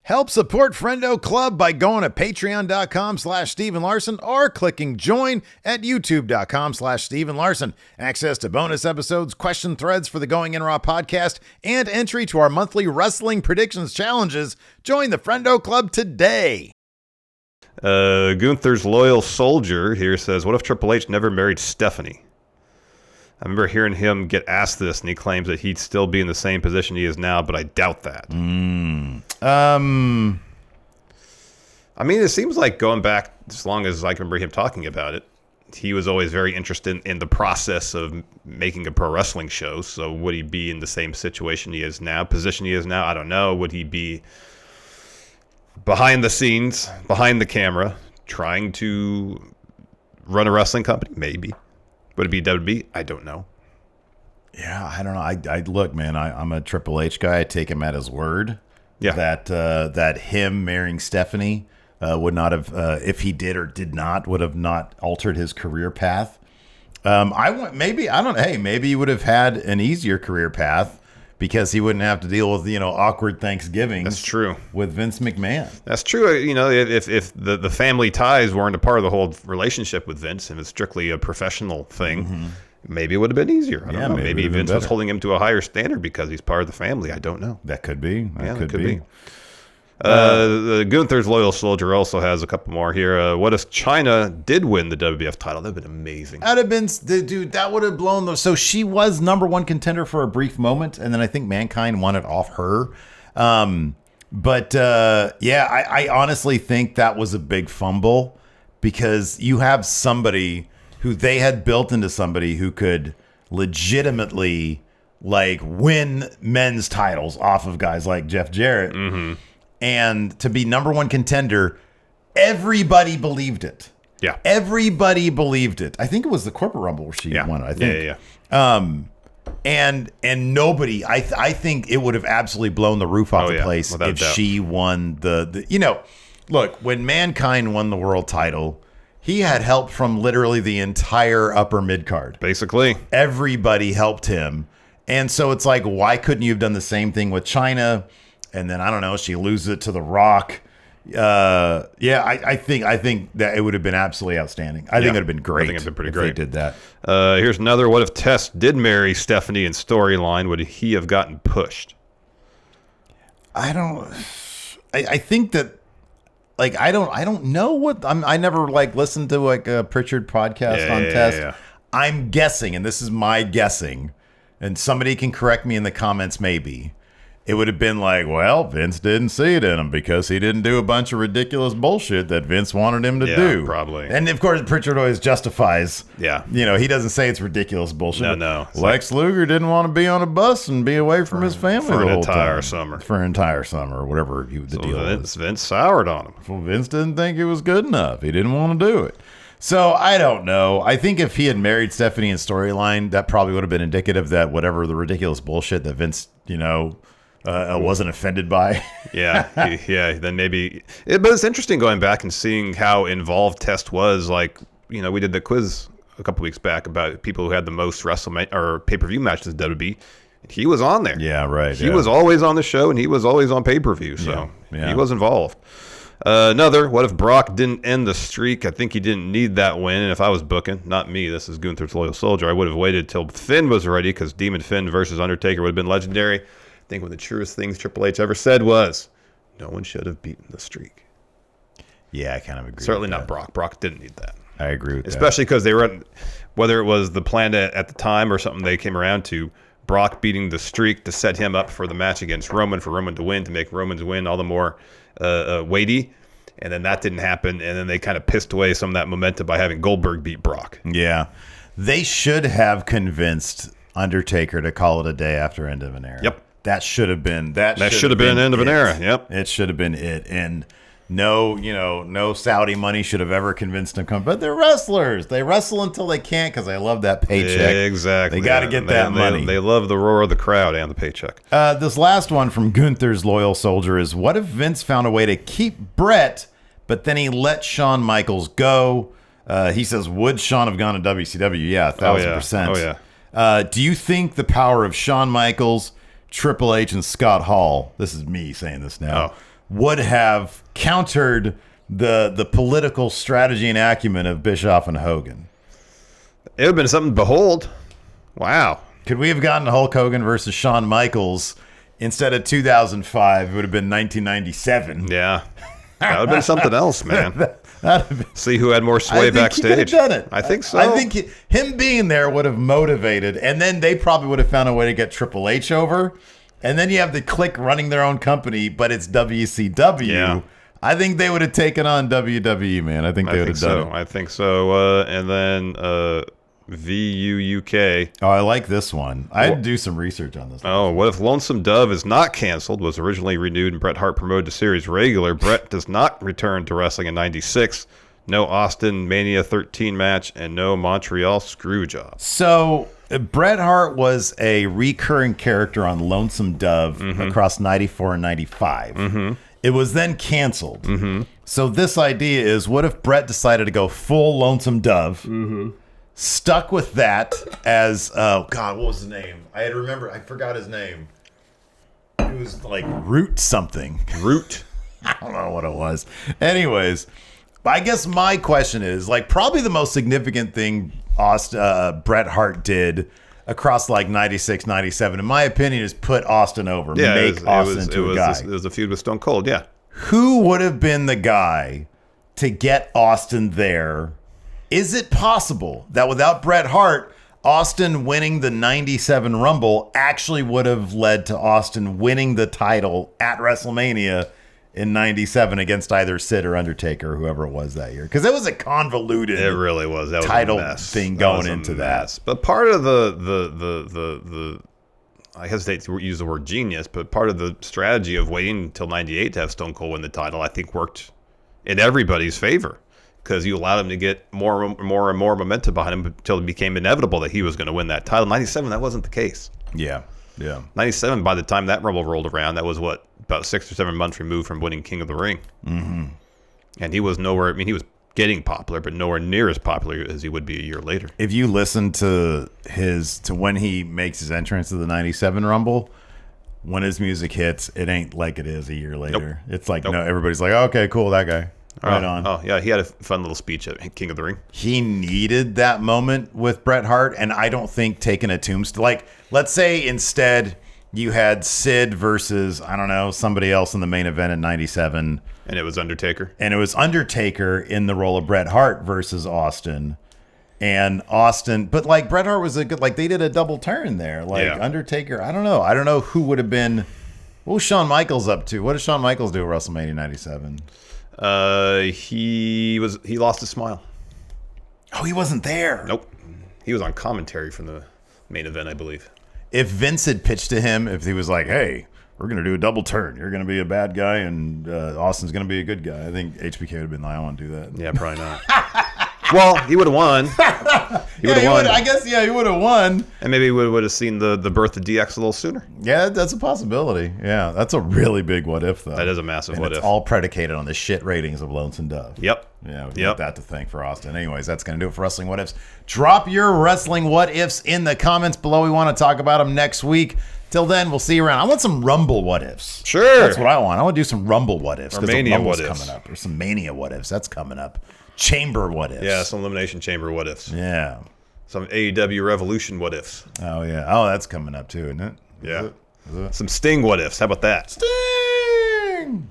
Help support Friendo Club by going to patreon.com/Steven Larson or clicking join at youtube.com/Steven Larson. Access to bonus episodes, question threads for the Going In Raw podcast, and entry to our monthly wrestling predictions challenges. Join the Friendo Club today. Gunther's Loyal Soldier here says, what if Triple H never married Stephanie? I remember hearing him get asked this, and he claims that he'd still be in the same position he is now, but I doubt that. I mean, it seems like going back as long as I can remember him talking about it, he was always very interested in the process of making a pro wrestling show. So would he be in the same situation he is now, position he is now? I don't know. Would he be behind the scenes, behind the camera, trying to run a wrestling company? Maybe. Would it be WWE? I don't know. Yeah, I don't know. I look, man, I'm a Triple H guy. I take him at his word. Yeah. That him marrying Stephanie would not have, if he did or did not, would have not altered his career path. Maybe he would have had an easier career path because he wouldn't have to deal with, awkward Thanksgivings. That's true. With Vince McMahon. That's true. If the family ties weren't a part of the whole relationship with Vince and it's strictly a professional thing, maybe it would have been easier. I don't know. Maybe Vince was holding him to a higher standard because he's part of the family. I don't know. That could be. That could be. Gunther's Loyal Soldier also has a couple more here. What if CHYNA did win the WWF title? That would have been amazing. That'd have been, dude, that would have blown those. So she was number one contender for a brief moment, and then I think Mankind won it off her. I honestly think that was a big fumble because you have somebody who they had built into somebody who could legitimately win men's titles off of guys like Jeff Jarrett. And to be number one contender, everybody believed it. Yeah. Everybody believed it. I think it was the Corporate Rumble where she won it, I think. Yeah. And nobody, I think it would have absolutely blown the roof off the place if she won look, when Mankind won the world title, he had help from literally the entire upper mid card. Basically. Everybody helped him. And so it's like, why couldn't you have done the same thing with CHYNA? And then, I don't know, she loses it to The Rock. I think that it would have been absolutely outstanding. I think it would have been great. I think it would have been pretty great. They did that. Here's another. What if Tess did marry Stephanie in storyline? Would he have gotten pushed? I think that, I don't know what, I never, listened to, a Pritchard podcast on Tess. Yeah. I'm guessing, and this is my guessing, and somebody can correct me in the comments maybe. It would have been Vince didn't see it in him because he didn't do a bunch of ridiculous bullshit that Vince wanted him to do. Probably. And of course, Pritchard always justifies. Yeah. He doesn't say it's ridiculous bullshit. No. Lex Luger didn't want to be on a bus and be away from his family for the whole entire time. summer. For an entire summer, or whatever the deal was. Vince soured on him. Well, Vince didn't think it was good enough. He didn't want to do it. So I don't know. I think if he had married Stephanie in storyline, that probably would have been indicative that whatever the ridiculous bullshit that Vince, wasn't offended by. Yeah. Then maybe. But it's interesting going back and seeing how involved Test was. We did the quiz a couple weeks back about people who had the most or pay-per-view matches in WWE. He was on there. Yeah, right. He was always on the show, and he was always on pay-per-view. So he was involved. Another, what if Brock didn't end the streak? I think he didn't need that win. And if I was booking, not me, this is Gunther's Loyal Soldier, I would have waited till Finn was ready because Demon Finn versus Undertaker would have been legendary. I think one of the truest things Triple H ever said was, no one should have beaten the streak. Yeah, I kind of agree. Certainly with not Brock. Brock didn't need that. I agree with Especially because they were, whether it was the plan at the time or something they came around to, Brock beating the streak to set him up for the match against Roman, for Roman to win, to make Roman's win all the more weighty. And then that didn't happen. And then they kind of pissed away some of that momentum by having Goldberg beat Brock. Yeah. They should have convinced Undertaker to call it a day after End of an Era. Yep. That should have been that should have been end of an era. Yep. It should have been it. And no Saudi money should have ever convinced them to come. But they're wrestlers. They wrestle until they can't because they love that paycheck. Exactly. They got to get that money. They love the roar of the crowd and the paycheck. This last one from Gunther's Loyal Soldier is, what if Vince found a way to keep Bret, but then he let Shawn Michaels go? He says, would Shawn have gone to WCW? Yeah, 1,000%. Oh, yeah. Do you think the power of Shawn Michaels, Triple H, and Scott Hall, this is me saying this now, would have countered the political strategy and acumen of Bischoff and Hogan? It would have been something to behold. Wow. Could we have gotten Hulk Hogan versus Shawn Michaels instead of 2005? It would have been 1997. Yeah. That would have been something else, man. That'd have been, See who had more sway backstage. He could have done it. I think so. I think him being there would have motivated, and then they probably would have found a way to get Triple H over. And then you have the Click running their own company, but it's WCW. Yeah. I think they would have taken on WWE, man. I think they would have done it. I think so. And then VUUK. Oh, I like this one. I had to do some research on this one. Oh, what if Lonesome Dove is not canceled, was originally renewed, and Bret Hart promoted to series regular? Bret does not return to wrestling in 96. No Austin Mania 13 match, and no Montreal Screwjob. So Bret Hart was a recurring character on Lonesome Dove across 94 and 95. It was then canceled. So this idea is, what if Bret decided to go full Lonesome Dove, stuck with that as, oh God, what was his name? I forgot his name. It was like Root something. Root? I don't know what it was. Anyways, I guess my question is, like, probably the most significant thing Bret Hart did across like 96, 97, in my opinion, is put Austin over. Yeah, make Austin into a guy. It was a feud with Stone Cold, yeah. Who would have been the guy to get Austin there? Is it possible that without Bret Hart, Austin winning the 97 Rumble actually would have led to Austin winning the title at WrestleMania in 97 against either Sid or Undertaker, or whoever it was that year? Because it was a convoluted It really was. That was title a mess. thing going into that. But part of the I hesitate to use the word genius, but part of the strategy of waiting until 98 to have Stone Cold win the title, I think, worked in everybody's favor, because you allowed him to get more and more momentum behind him until it became inevitable that he was going to win that title. 97, that wasn't the case. Yeah. 97, by the time that Rumble rolled around, that was about 6 or 7 months removed from winning King of the Ring. And he was nowhere, he was getting popular, but nowhere near as popular as he would be a year later. If you listen to when he makes his entrance to the 97 Rumble, when his music hits, it ain't like it is a year later. Nope. It's like, no, everybody's like, okay, cool, that guy. Right on. Oh, yeah, he had a fun little speech at King of the Ring. He needed that moment with Bret Hart, and I don't think taking a tombstone, like, let's say instead you had Sid versus, I don't know, somebody else in the main event in 97. And it was Undertaker. And it was Undertaker in the role of Bret Hart versus Austin. And Austin, but like Bret Hart was a good, like they did a double turn there. Like Undertaker, I don't know. I don't know who would have been, what was Shawn Michaels up to? What did Shawn Michaels do at WrestleMania 97? He lost his smile. Oh, he wasn't there. Nope. He was on commentary from the main event, I believe. If Vince had pitched to him, if he was like, hey, we're going to do a double turn. You're going to be a bad guy, and Austin's going to be a good guy. I think HBK would have been like, I want to do that. Yeah, probably not. Well, he would have won. He would have won. I guess, he would have won. And maybe we would have seen the birth of DX a little sooner. Yeah, that's a possibility. Yeah, that's a really big what if, though. That is a massive what if. It's all predicated on the shit ratings of Lonesome Dove. Yep. Yeah, we got that to thank for Austin. Anyways, that's going to do it for Wrestling What Ifs. Drop your Wrestling What Ifs in the comments below. We want to talk about them next week. Till then, we'll see you around. I want some Rumble What Ifs. Sure. That's what I want. I want to do some Rumble What Ifs. Or Mania What Ifs. Coming up. Or some Mania What Ifs. That's coming up. Chamber What Ifs. Yeah, some Elimination Chamber What Ifs. Yeah. Some AEW Revolution What Ifs. Oh, yeah. Oh, that's coming up too, isn't it? Yeah. Is it? Some Sting What Ifs. How about that? Sting!